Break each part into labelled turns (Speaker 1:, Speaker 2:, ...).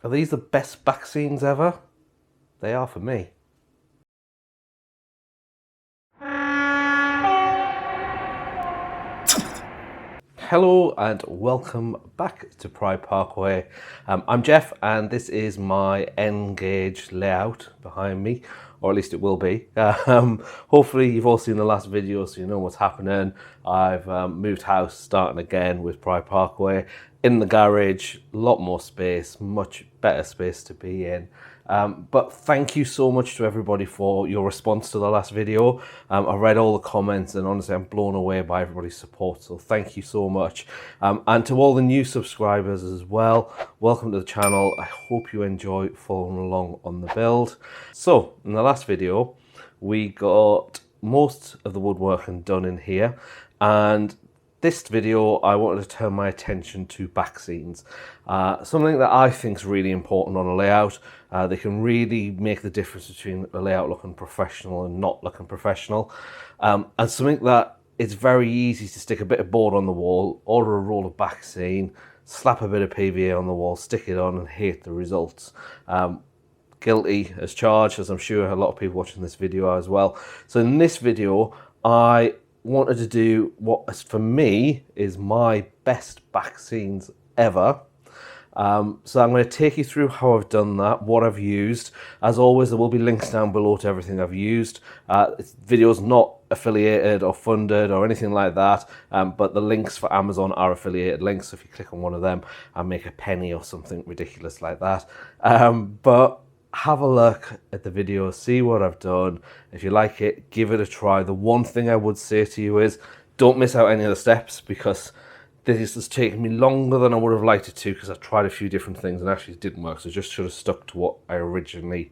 Speaker 1: Are these the best back scenes ever? They are for me. Hello and welcome back to Pride Parkway. I'm Jeff and this is my N-gauge layout behind me, or at least it will be. Hopefully you've all seen the last video so you know what's happening. I've moved house, starting again with Pride Parkway. In the garage, a lot more space, much better space to be in. But thank you so much to everybody for your response to the last video. I read all the comments and honestly I'm blown away by everybody's support, so thank you so much. And to all the new subscribers as well, welcome to the channel. I hope you enjoy following along on the build. So in the last video we got most of the woodworking done in here, and this video, I wanted to turn my attention to back scenes. Something that I think is really important on a layout. They can really make the difference between a layout looking professional and not looking professional. And something that it's very easy to stick a bit of board on the wall, order a roll of back scene, slap a bit of PVA on the wall, stick it on and hate the results. Guilty as charged, as I'm sure a lot of people watching this video are as well. So in this video, I wanted to do what for me is my best back scenes ever. So I'm going to take you through how I've done that, what I've used. As always, there will be links down below to everything I've used. This video's not affiliated or funded or anything like that, but the links for Amazon are affiliated links. So if you click on one of them, I'll make a penny or something ridiculous like that. But have a look at the video, see what I've done. If you like it, give it a try. The one thing I would say to you is don't miss out any of the steps, because this has taken me longer than I would have liked it to, because I've tried a few different things and actually it didn't work. So I just should have stuck to what I originally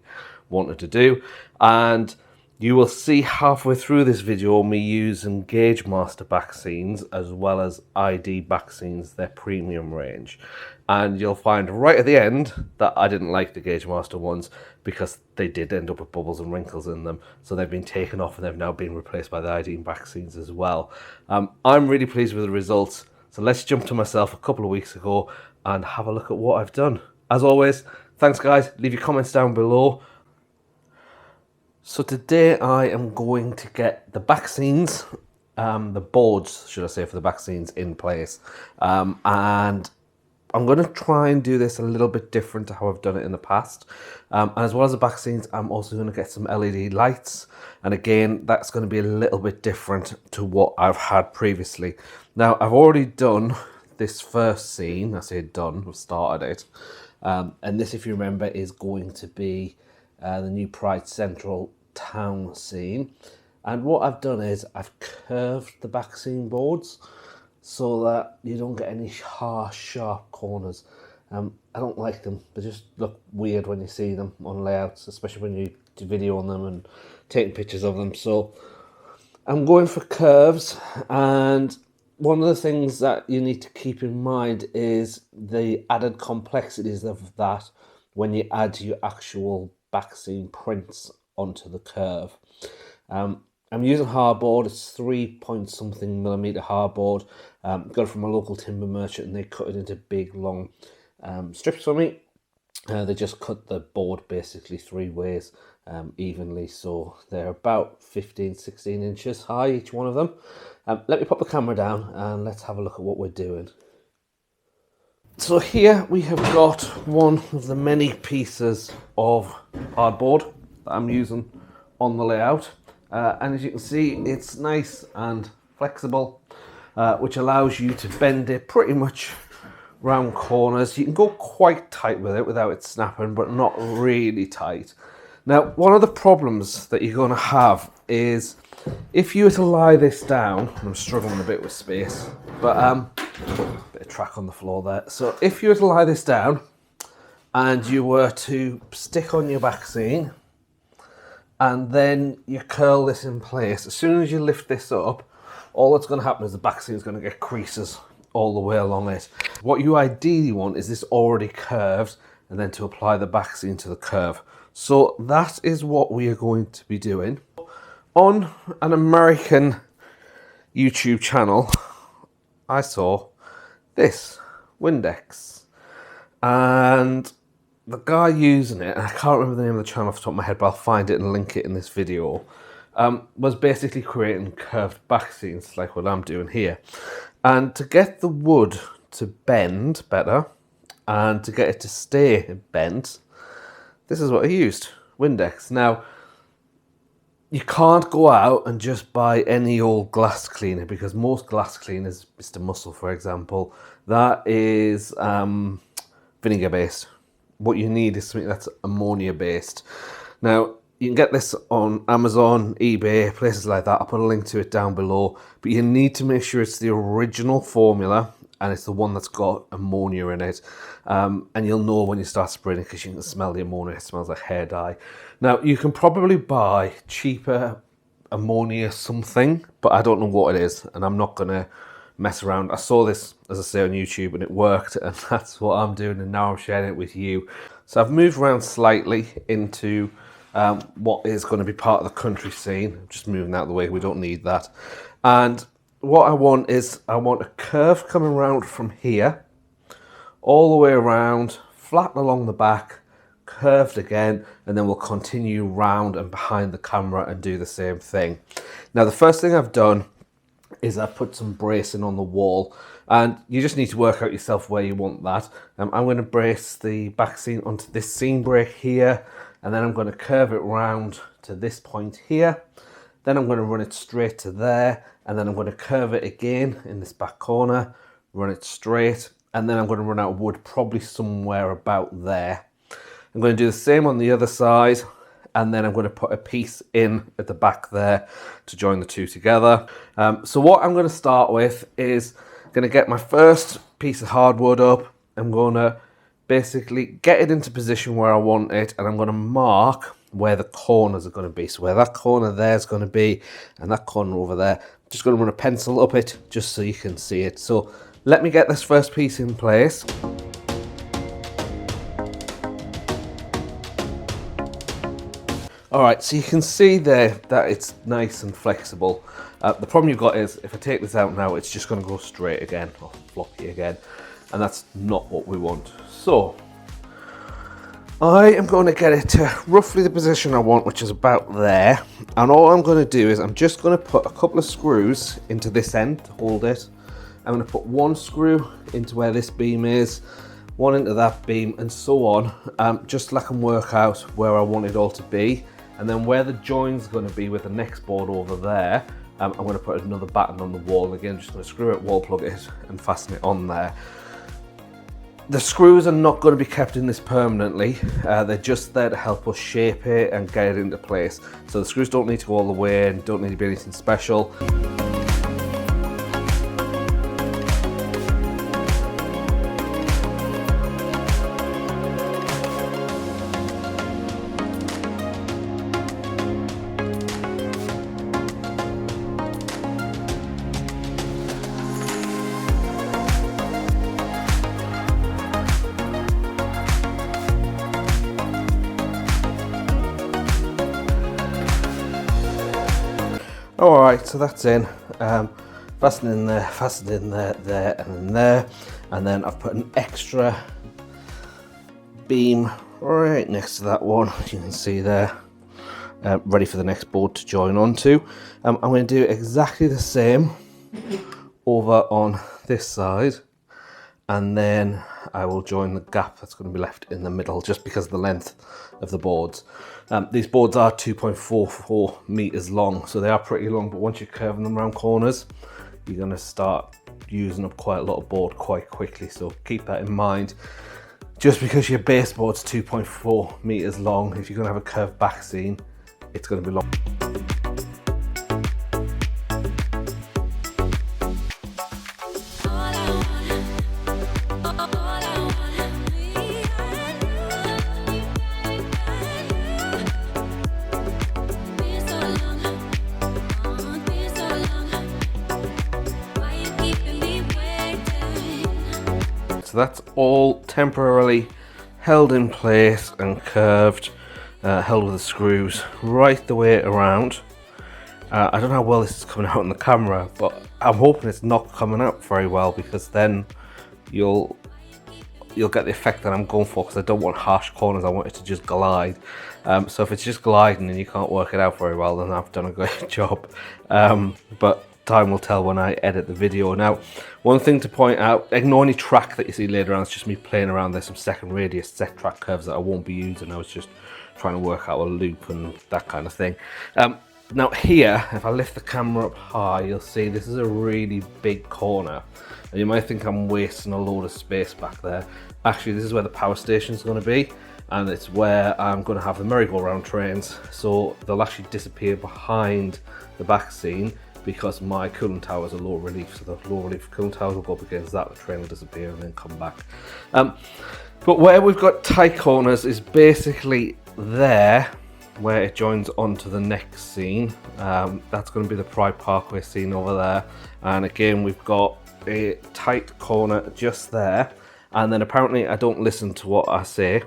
Speaker 1: wanted to do. And you will see halfway through this video me using Gauge Master back scenes as well as ID back scenes, their premium range. And you'll find right at the end that I didn't like the Gauge Master ones because they did end up with bubbles and wrinkles in them. So they've been taken off and they've now been replaced by the ID back scenes as well. I'm really pleased with the results. So let's jump to myself a couple of weeks ago and have a look at what I've done. As always, thanks guys. Leave your comments down below. So today I am going to get the back scenes, the boards, should I say, for the back scenes in place. And I'm going to try and do this a little bit different to how I've done it in the past. And as well as the back scenes, I'm also going to get some LED lights. And again, that's going to be a little bit different to what I've had previously. Now, I've already done this first scene. I say done, I've started it. And this, if you remember, is going to be the new Pride Central town scene. And what I've done is I've curved the back scene boards so that you don't get any harsh, sharp corners. I don't like them. They just look weird when you see them on layouts, especially when you do video on them and taking pictures of them. So I'm going for curves, and one of the things that you need to keep in mind is the added complexities of that when you add your actual back scene prints onto the curve. I'm using hardboard. It's 3-point-something millimeter hardboard. Got it from a local timber merchant and they cut it into big long strips for me. They just cut the board basically 3 ways evenly, so they're about 15-16 inches high, each one of them. Let me pop the camera down and let's have a look at what we're doing. So here we have got one of the many pieces of hardboard that I'm using on the layout. And as you can see, it's nice and flexible, which allows you to bend it pretty much round corners. You can go quite tight with it without it snapping, but not really tight. Now, one of the problems that you're going to have is if you were to lie this down, I'm struggling a bit with space, but bit of track on the floor there. So if you were to lie this down and you were to stick on your back scene and then you curl this in place, as soon as you lift this up, all that's going to happen is the back scene is going to get creases all the way along it. What you ideally want is this already curved and then to apply the back scene to the curve. So that is what we are going to be doing. On an American YouTube channel, I saw this Windex, and the guy using it, and I can't remember the name of the channel off the top of my head, but I'll find it and link it in this video, was basically creating curved back scenes like what I'm doing here. And to get the wood to bend better and to get it to stay bent, this is what I used, Windex. Now, you can't go out and just buy any old glass cleaner, because most glass cleaners, Mr. Muscle for example, that is vinegar based. What you need is something that's ammonia based. Now, you can get this on Amazon, eBay, places like that. I'll put a link to it down below. But you need to make sure it's the original formula and it's the one that's got ammonia in it. And you'll know when you start spraying it because you can smell the ammonia. It smells like hair dye. Now, you can probably buy cheaper ammonia something, but I don't know what it is, and I'm not going to mess around. I saw this, as I say, on YouTube, and it worked, and that's what I'm doing, and now I'm sharing it with you. So I've moved around slightly into what is going to be part of the country scene. I'm just moving out of the way, we don't need that. And what I want is, I want a curve coming around from here, all the way around, flat along the back, curved again, and then we'll continue round and behind the camera and do the same thing. Now, the first thing I've done is I've put some bracing on the wall, and you just need to work out yourself where you want that. I'm going to brace the back scene onto this seam break here, and then I'm going to curve it round to this point here. Then I'm going to run it straight to there, and then I'm going to curve it again in this back corner, run it straight, and then I'm going to run out of wood probably somewhere about there. I'm going to do the same on the other side, and then I'm going to put a piece in at the back there to join the two together. So what I'm going to start with is going to get my first piece of hardwood up. I'm going to basically get it into position where I want it, and I'm going to mark where the corners are going to be. So where that corner there is going to be, and that corner over there. I'm just going to run a pencil up it just so you can see it. So let me get this first piece in place. All right, so you can see there that it's nice and flexible. The problem you've got is if I take this out now, it's just going to go straight again, or floppy again, and that's not what we want. So I am going to get it to roughly the position I want, which is about there. And all I'm going to do is I'm just going to put a couple of screws into this end to hold it. I'm going to put one screw into where this beam is, one into that beam, and so on, just so I can work out where I want it all to be. And then where the join's going to be with the next board over there, I'm going to put another batten on the wall. Again, just going to screw it, wall plug it, and fasten it on there. The screws are not going to be kept in this permanently. They're just there to help us shape it and get it into place. So the screws don't need to go all the way in, don't need to be anything special. All right, so that's in. Fasten in there, there, and in there. And then I've put an extra beam right next to that one, as you can see there, ready for the next board to join onto. I'm going to do exactly the same over on this side, and then I will join the gap that's going to be left in the middle, just because of the length of the boards. These boards are 2.44 meters long, so they are pretty long, but once you're curving them around corners, you're going to start using up quite a lot of board quite quickly, so keep that in mind. Just because your baseboard's 2.4 meters long, if you're going to have a curved back scene, it's going to be long. So that's all temporarily held in place and curved, held with the screws right the way around. I don't know how well this is coming out on the camera, but I'm hoping it's not coming out very well, because then you'll you'll get the effect that I'm going for, because I don't want harsh corners. I want it to just glide. So if it's just gliding and you can't work it out very well, then I've done a great job. But time will tell when I edit the video. Now, one thing to point out, ignore any track that you see later on. It's just me playing around. There's some second radius set track curves that I won't be using. I was just trying to work out a loop and that kind of thing. Now here, if I lift the camera up high, you'll see this is a really big corner. And you might think I'm wasting a load of space back there. Actually, this is where the power station is going to be, and it's where I'm going to have the merry-go-round trains. So they'll actually disappear behind the back scene, because my cooling towers are low relief. So the low relief cooling towers will go up against that, the train will disappear and then come back. But where we've got tight corners is basically there, where it joins onto the next scene. That's going to be the Pride Parkway scene over there. And again, we've got a tight corner just there. And then apparently I don't listen to what I say.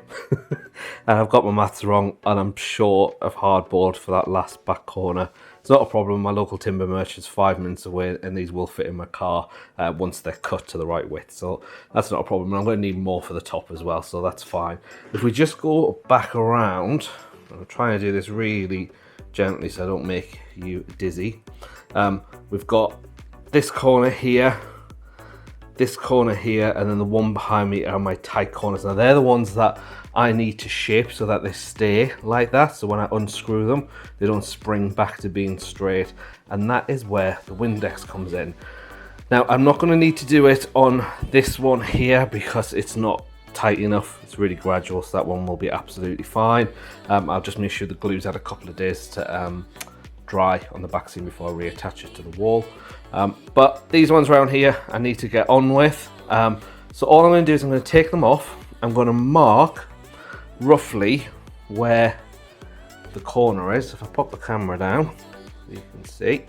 Speaker 1: I've got my maths wrong, and I'm short of hardboard for that last back corner. It's not a problem. My local timber merchant's 5 minutes away, and these will fit in my car once they're cut to the right width. So that's not a problem. And I'm going to need more for the top as well, so that's fine. If we just go back around, I'm trying to do this really gently so I don't make you dizzy. We've got this corner here, this corner here, and then the one behind me are my tight corners. Now they're the ones that I need to shape so that they stay like that. So when I unscrew them, they don't spring back to being straight. And that is where the Windex comes in. Now I'm not going to need to do it on this one here because it's not tight enough. It's really gradual, so that one will be absolutely fine. I'll just make sure the glue's had a couple of days to dry on the back seam before I reattach it to the wall. But these ones around here I need to get on with. So all I'm going to do is I'm going to take them off. I'm going to mark roughly where the corner is. If I pop the camera down, you can see.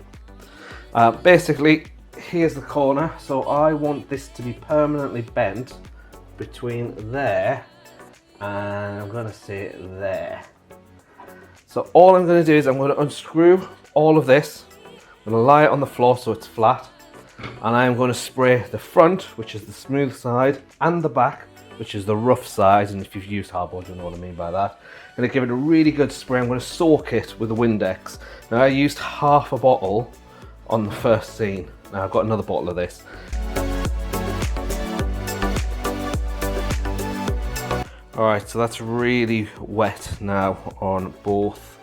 Speaker 1: Basically, here's the corner. So I want this to be permanently bent between there and I'm going to say there. So all I'm going to do is I'm going to unscrew all of this. I'm going to lie it on the floor so it's flat, and I am going to spray the front, which is the smooth side, and the back, which is the rough side. And if you've used hardboard, you'll know what I mean by that. I'm going to give it a really good spray. I'm going to soak it with the Windex. Now I used half a bottle on the first scene. Now I've got another bottle of this. Alright, so that's really wet now on both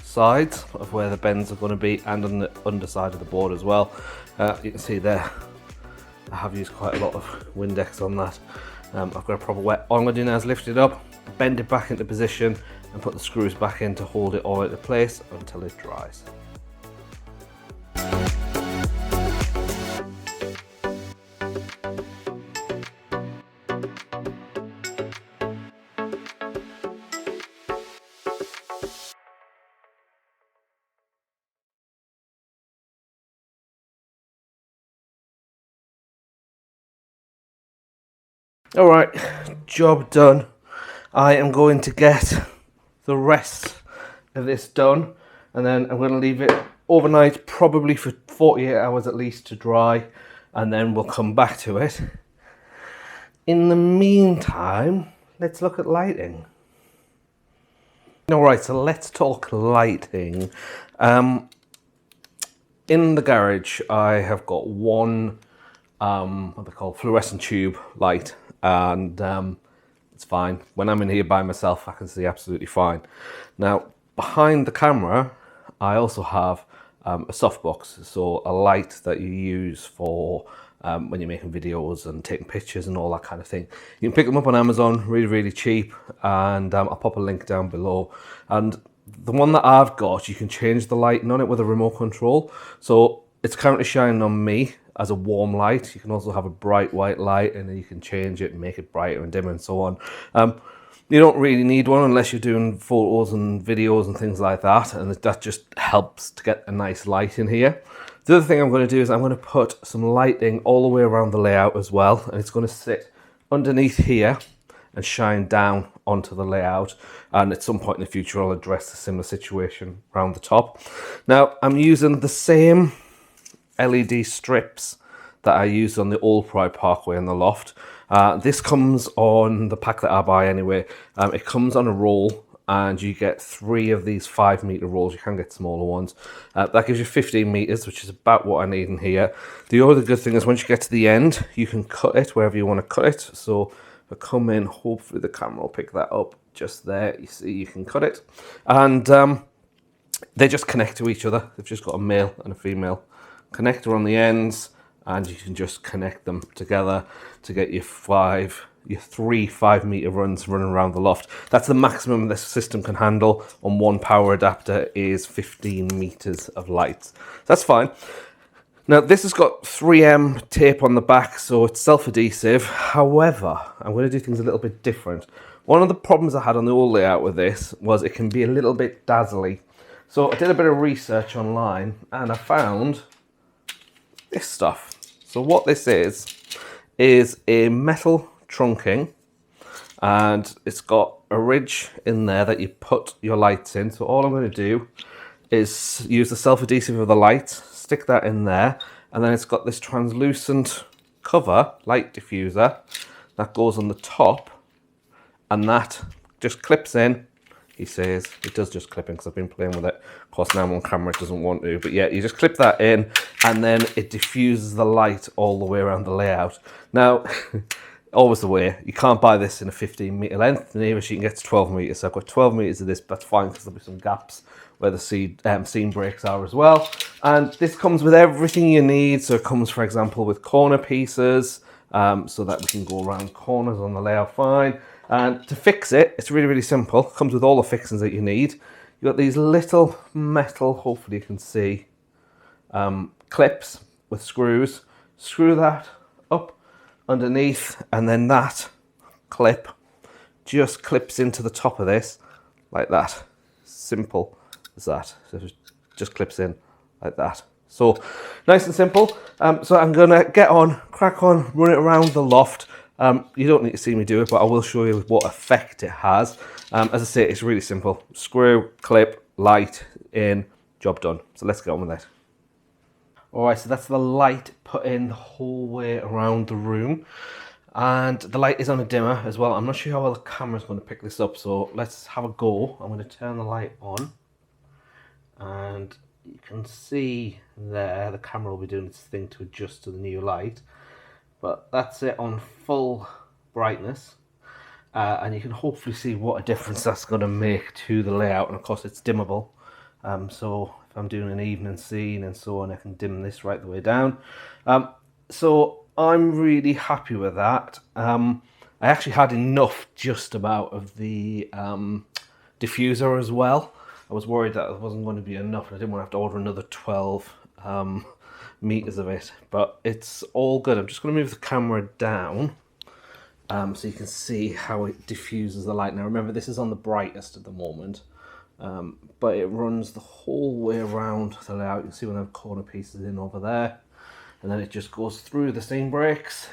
Speaker 1: sides of where the bends are going to be, and on the underside of the board as well. You can see there, I have used quite a lot of Windex on that. I've got a proper wet. All I'm going to do now is lift it up, bend it back into position, and put the screws back in to hold it all into place until it dries. Alright, job done. I am going to get the rest of this done, and then I'm going to leave it overnight, probably for 48 hours at least, to dry, and then we'll come back to it. In the meantime, let's look at lighting. Alright, so let's talk lighting. In the garage, I have got one what they call fluorescent tube light, and it's fine. When I'm in here by myself, I can see absolutely fine. Now, behind the camera, I also have a softbox, so a light that you use for when you're making videos and taking pictures and all that kind of thing. You can pick them up on Amazon, really, really cheap, and I'll pop a link down below. And the one that I've got, you can change the lighting on it with a remote control. So it's currently shining on me as a warm light. You can also have a bright white light, and then you can change it and make it brighter and dimmer and so on. You don't really need one unless you're doing photos and videos and things like that, and that just helps to get a nice light in here. The other thing I'm going to do is I'm going to put some lighting all the way around the layout as well, and it's going to sit underneath here and shine down onto the layout, and at some point in the future I'll address a similar situation around the top. Now I'm using the same LED strips that I used on the old Pride Parkway in the loft. This comes on the pack that I buy anyway. It comes on a roll, and you get 3 of these 5-meter rolls. You can get smaller ones. That gives you 15 meters, which is about what I need in here. The other good thing is once you get to the end, you can cut it wherever you want to cut it. So if I come in, hopefully the camera will pick that up just there. You see, you can cut it. And they just connect to each other. They've just got a male and a female connector on the ends, and you can just connect them together to get your 3 5-meter runs running around the loft. That's the maximum this system can handle on one power adapter, is 15 meters of lights. That's fine. Now this has got 3M tape on the back, so it's self-adhesive. However, I'm going to do things a little bit different. One of the problems I had on the old layout with this was it can be a little bit dazzly. So I did a bit of research online and I found this stuff. So what this is a metal trunking, and it's got a ridge in there that you put your lights in. So all I'm going to do is use the self-adhesive of the light, stick that in there, and then it's got this translucent cover, light diffuser, that goes on the top, and that just clips in. He says it does just clip in because I've been playing with it. Of course, now I'm on camera, it doesn't want to. But yeah, you just clip that in and then it diffuses the light all the way around the layout. Now, always the way, you can't buy this in a 15-meter length. The nearest you can get to 12 meters. So I've got 12 meters of this, but that's fine because there'll be some gaps where the seam breaks are as well. And this comes with everything you need. So it comes, for example, with corner pieces, so that we can go around corners on the layout fine. And to fix it, it's really, really simple. It comes with all the fixings that you need. You've got these little metal, hopefully you can see, clips with screws. Screw that up underneath, and then that clip just clips into the top of this like that. Simple as that. So it just clips in like that. So nice and simple. So I'm gonna crack on, run it around the loft. You don't need to see me do it, but I will show you what effect it has. As I say, it's really simple. Screw, clip, light in, job done. So let's get on with that. All right, so that's the light put in the whole way around the room. And the light is on a dimmer as well. I'm not sure how well the camera's going to pick this up, so let's have a go. I'm going to turn the light on. And you can see there, the camera will be doing its thing to adjust to the new light. But that's it on full brightness, and you can hopefully see what a difference that's going to make to the layout. And of course it's dimmable, so if I'm doing an evening scene and so on, I can dim this right the way down. So I'm really happy with that. I actually had enough just about of the diffuser as well. I was worried that it wasn't going to be enough, and I didn't want to have to order another 12 meters of it, but it's all good. I'm just going to move the camera down so you can see how it diffuses the light. Now remember, this is on the brightest at the moment, but it runs the whole way around the layout. You can see when I have corner pieces in over there, and then it just goes through the seam breaks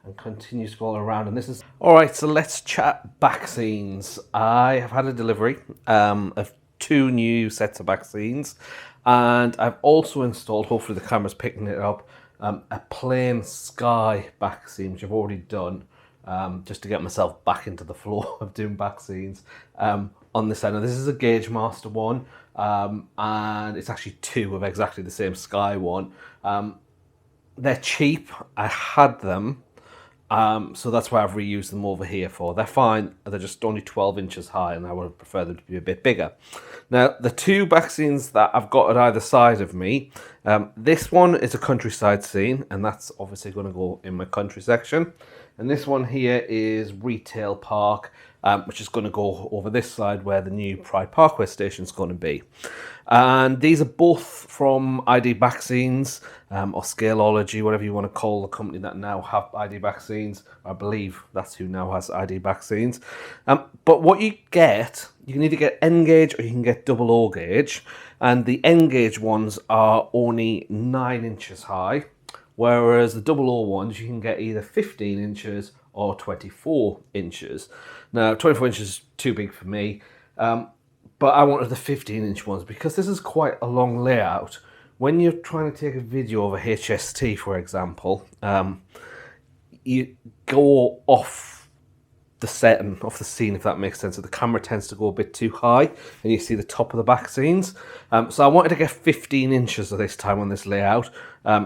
Speaker 1: and continues to go all around. And this is all right. So let's chat back scenes. I have had a delivery of 2 new sets of back scenes. And I've also installed, hopefully the camera's picking it up, a plain sky back scene, which I've already done, just to get myself back into the flow of doing back scenes on this side. Now this is a Gauge Master one, and it's actually 2 of exactly the same sky one. They're cheap, I had them, so that's why I've reused them over here for. They're fine, they're just only 12 inches high, and I would have preferred them to be a bit bigger. Now, the 2 back scenes that I've got at either side of me, this one is a countryside scene, and that's obviously going to go in my country section. And this one here is retail park, which is going to go over this side where the new Pride Parkway station is going to be. And these are both from ID Backscenes, or Scaleology, whatever you want to call the company that now have ID Backscenes. I believe that's who now has ID Backscenes. But what you get, you can either get N gauge or you can get double O gauge. And the N gauge ones are only 9 inches high, whereas the double O ones you can get either 15 inches or 24 inches. Now, 24 inches is too big for me. But I wanted the 15-inch ones because this is quite a long layout. When you're trying to take a video over HST, for example, you go off the setting, off the scene, if that makes sense. So the camera tends to go a bit too high and you see the top of the back scenes. So I wanted to get 15 inches of this time on this layout,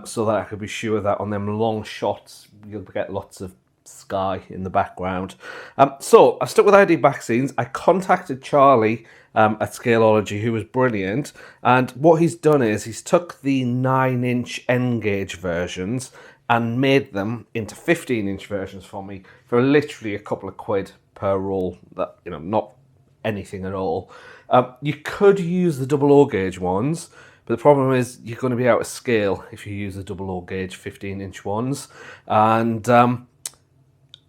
Speaker 1: so that I could be sure that on them long shots you'll get lots of sky in the background. So I stuck with ID Backscenes. I contacted Charlie at Scaleology, who was brilliant, and what he's done is he's took the 9-inch N-gauge versions and made them into 15-inch versions for me for literally a couple of quid per roll. That, you know, not anything at all. You could use the 00 gauge ones, but the problem is you're going to be out of scale if you use the 00 gauge 15-inch ones. And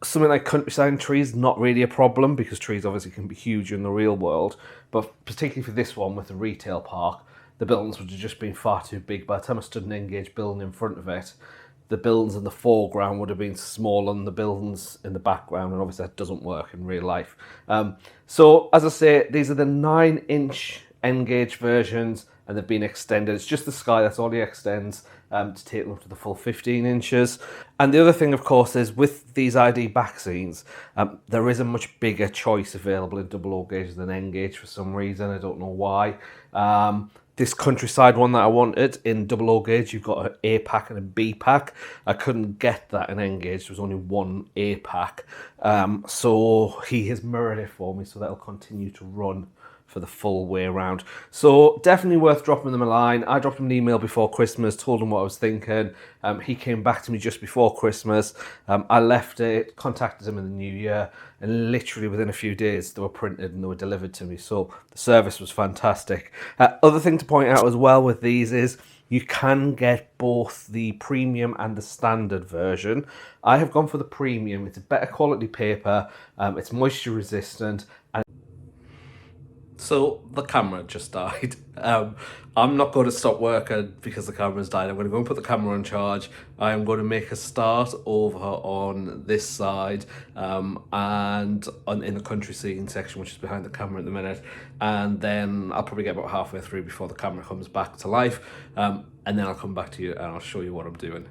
Speaker 1: something like countryside trees, not really a problem, because trees obviously can be huge in the real world, but particularly for this one with the retail park, the buildings would have just been far too big. By the time I stood an N-gauge building in front of it, the buildings in the foreground would have been smaller than the buildings in the background, and obviously that doesn't work in real life. So as I say, these are the 9-inch N-gauge versions, and they've been extended. It's just the sky, that's all he extends, to take them up to the full 15 inches. And the other thing, of course, is with these ID Backscenes, there is a much bigger choice available in 00 gauge than N-gauge for some reason. I don't know why. This countryside one that I wanted in 00 gauge, you've got an A pack and a B pack. I couldn't get that in N-gauge. There was only one A pack. So he has mirrored it for me, so that'll continue to run for the full way around. So definitely worth dropping them a line. I dropped him an email before Christmas, told him what I was thinking. He came back to me just before Christmas. I left it, contacted him in the new year, and literally within a few days they were printed and they were delivered to me. So the service was fantastic. Other thing to point out as well with these is you can get both the premium and the standard version. I have gone for the premium. It's a better quality paper, it's moisture resistant, and so the camera just died. I'm not going to stop working because the camera's died. I'm going to go and put the camera on charge. I am going to make a start over on this side, and in the country scene section, which is behind the camera at the minute. And then I'll probably get about halfway through before the camera comes back to life. And then I'll come back to you and I'll show you what I'm doing.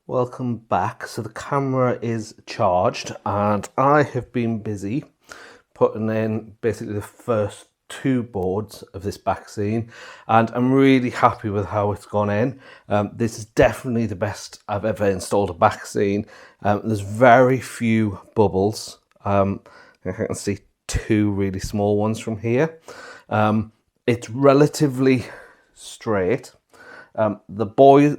Speaker 1: Welcome back. So the camera is charged and I have been busy putting in basically the first 2 boards of this back scene, and I'm really happy with how it's gone in. This is definitely the best I've ever installed a back scene. There's very few bubbles. I can see 2 really small ones from here. It's relatively straight. The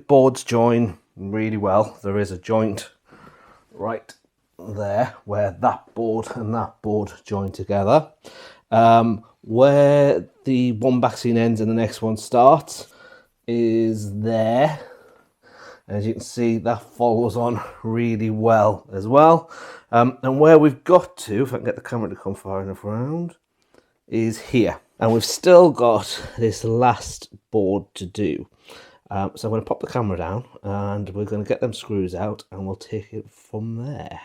Speaker 1: boards join really well. There is a joint right there where that board and that board join together. Where the one back scene ends and the next one starts is there. As you can see, that follows on really well as well. And where we've got to, if I can get the camera to come far enough around, is here. And we've still got this last board to do. So I'm going to pop the camera down and we're going to get them screws out and we'll take it from there.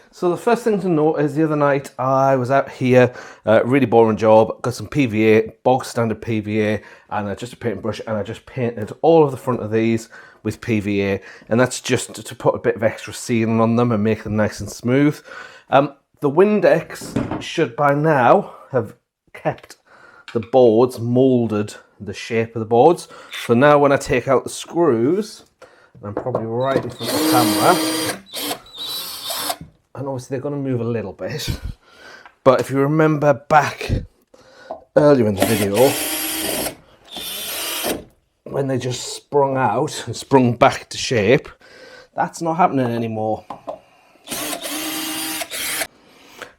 Speaker 1: So the first thing to note is the other night I was out here, really boring job, got some PVA, bog standard PVA, and just a paint brush, and I just painted all of the front of these with PVA, and that's just to put a bit of extra sealing on them and make them nice and smooth. The Windex should by now have kept the boards moulded the shape of the boards. So now when I take out the screws, I'm probably right in front of the camera, and obviously they're going to move a little bit, but if you remember back earlier in the video when they just sprung out and sprung back to shape, that's not happening anymore.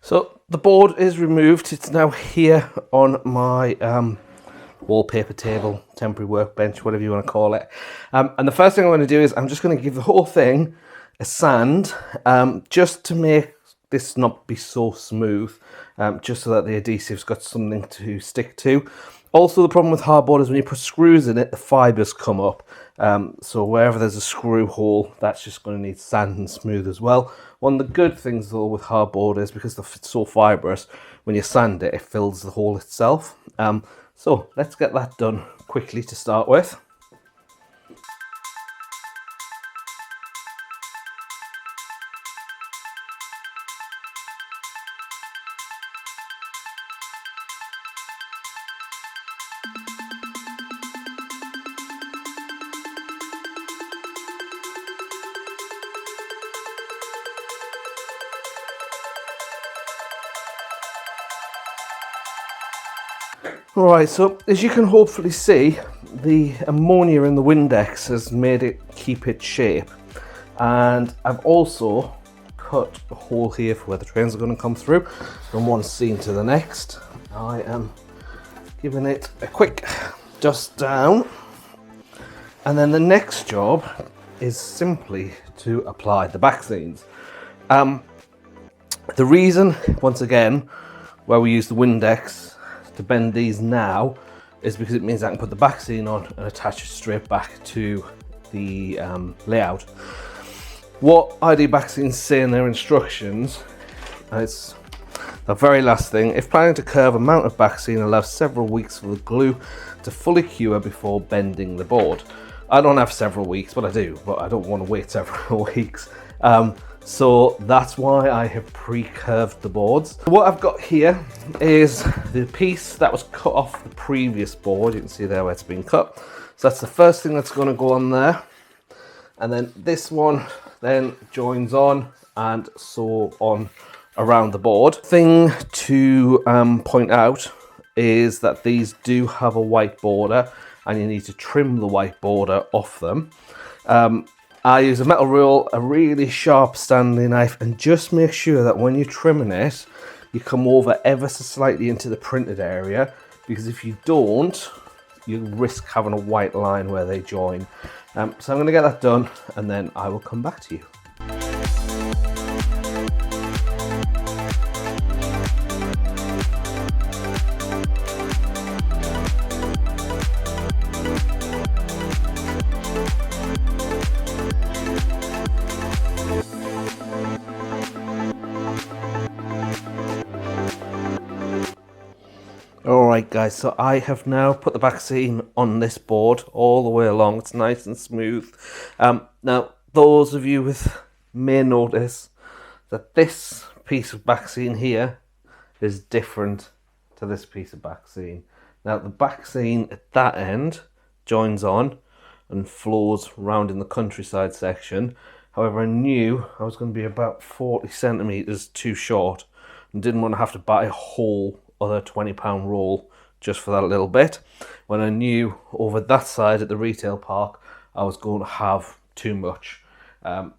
Speaker 1: So the board is removed. It's now here on my wallpaper table, temporary workbench, whatever you want to call it. And the first thing I'm going to do is I'm just going to give the whole thing a sand, just to make this not be so smooth, just so that the adhesive's got something to stick to. Also, the problem with hardboard is when you put screws in it, the fibres come up. So wherever there's a screw hole, that's just going to need sand and smooth as well. One of the good things though with hardboard is because it's so fibrous, when you sand it, it fills the hole itself. So let's get that done quickly to start with. Right, so as you can hopefully see, the ammonia in the Windex has made it keep its shape. And I've also cut a hole here for where the trains are going to come through from one scene to the next. I am giving it a quick dust down, and then the next job is simply to apply the back scenes. The reason, once again, why we use the Windex to bend these now is because it means I can put the back scene on and attach it straight back to the layout. What ID Backscenes say in their instructions, and it's the very last thing: if planning to curve a mounted back scene, allow several weeks for the glue to fully cure before bending the board. I don't have several weeks, but I do, but I don't want to wait several weeks. So that's why I have pre-curved the boards. What I've got here is the piece that was cut off the previous board. You can see there where it's been cut. So that's the first thing that's going to go on there. And then this one then joins on and so on around the board. Thing to point out is that these do have a white border, and you need to trim the white border off them. I use a metal rule, a really sharp Stanley knife, and just make sure that when you're trimming it, you come over ever so slightly into the printed area, because if you don't, you risk having a white line where they join. So I'm going to get that done, and then I will come back to you. Alright guys, so I have now put the back scene on this board all the way along. It's nice and smooth. Now, those of you may notice that this piece of back scene here is different to this piece of back scene. Now, the back scene at that end joins on and flows round in the countryside section. However, I knew I was going to be about 40 centimetres too short and didn't want to have to buy a whole other £20 roll just for that little bit, when I knew over that side at the retail park I was going to have too much.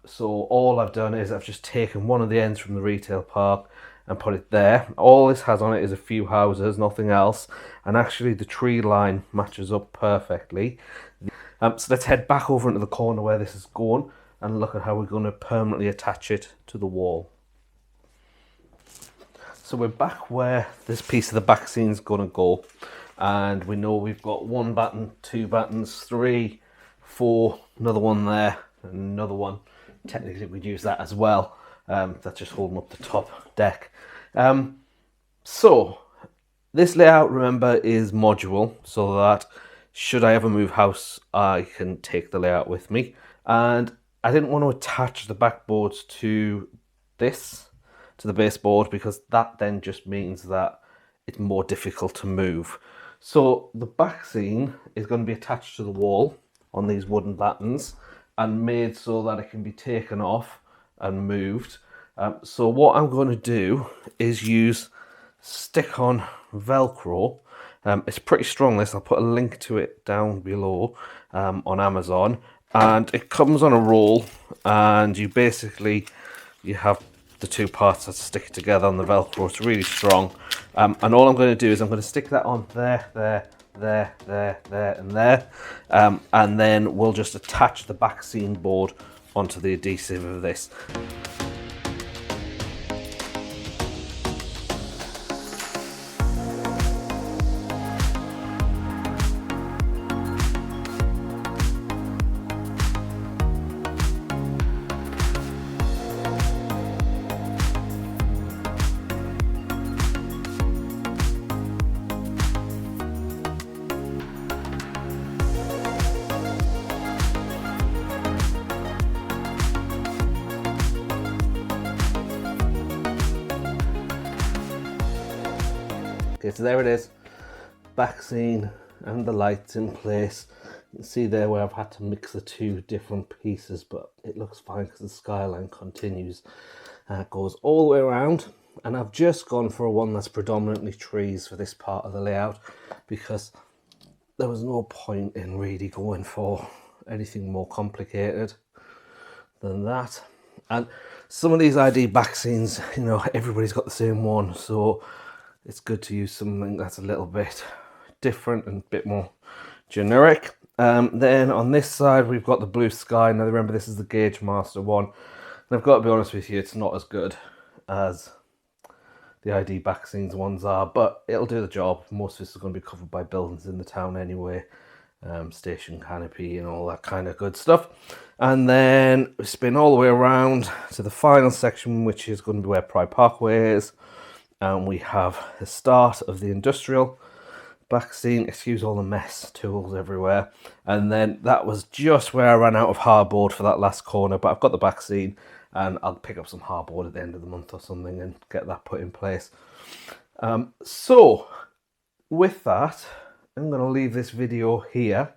Speaker 1: So all I've done is I've just taken one of the ends from the retail park and put it there. All this has on it is a few houses, nothing else, and actually the tree line matches up perfectly. So let's head back over into the corner where this is going and look at how we're going to permanently attach it to the wall. So we're back where this piece of the back scene is going to go, and we know we've got one batten, two battens, 3, 4, another one there, and another one. Technically we'd use that as well. That's just holding up the top deck. So this layout, remember, is modular, so that should I ever move house, I can take the layout with me. And I didn't want to attach the backboards to the baseboard, because that then just means that it's more difficult to move. So the back scene is going to be attached to the wall on these wooden battens and made so that it can be taken off and moved. So what I'm going to do is use stick-on Velcro. It's pretty strong, this. I'll put a link to it down below on Amazon, and it comes on a roll, and you have the two parts that stick together on the Velcro. It's really strong, and all I'm going to do is I'm going to stick that on there, and there, and then we'll just attach the back scene board onto the adhesive of this. Okay, so there it is, back scene and the lights in place. You can see there where I've had to mix the two different pieces, but it looks fine because the skyline continues and it goes all the way around. And I've just gone for a one that's predominantly trees for this part of the layout, because there was no point in really going for anything more complicated than that. And some of these ID back scenes, you know, everybody's got the same one, so it's good to use something that's a little bit different and a bit more generic. Then on this side we've got the blue sky. Now remember, this is the Gauge Master one, and I've got to be honest with you, it's not as good as the ID back scenes ones are, but it'll do the job. Most of this is going to be covered by buildings in the town anyway, station canopy and all that kind of good stuff. And then we spin all the way around to the final section, which is going to be where Pride Parkway is, and we have the start of the industrial back scene. Excuse all the mess, tools everywhere. And then that was just where I ran out of hardboard for that last corner, but I've got the back scene, and I'll pick up some hardboard at the end of the month or something and get that put in place. So with that, I'm going to leave this video here.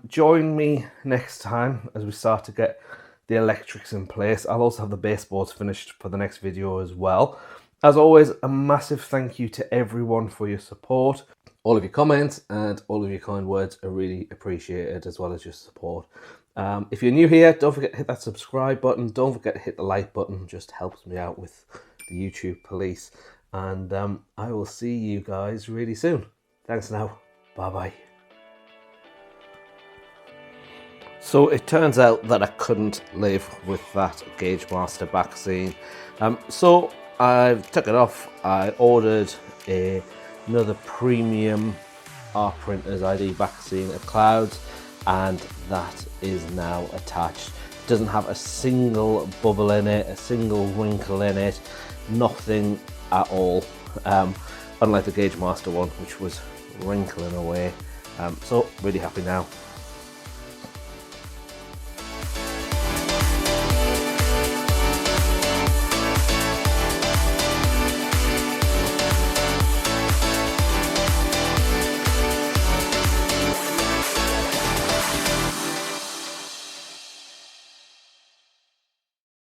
Speaker 1: Join me next time as we start to get the electrics in place. I'll also have the baseboards finished for the next video as well. As always, a massive thank you to everyone for your support. All of your comments and all of your kind words are really appreciated, as well as your support. If you're new here, don't forget to hit that subscribe button. Don't forget to hit the like button. It just helps me out with the YouTube police. And I will see you guys really soon. Thanks now. Bye-bye. So it turns out that I couldn't live with that Gauge Master back scene. So I took it off. I ordered another premium art printer's ID back scene at Clouds, and that is now attached. It doesn't have a single bubble in it, a single wrinkle in it, nothing at all. Unlike the Gauge Master one, which was wrinkling away. So really happy now.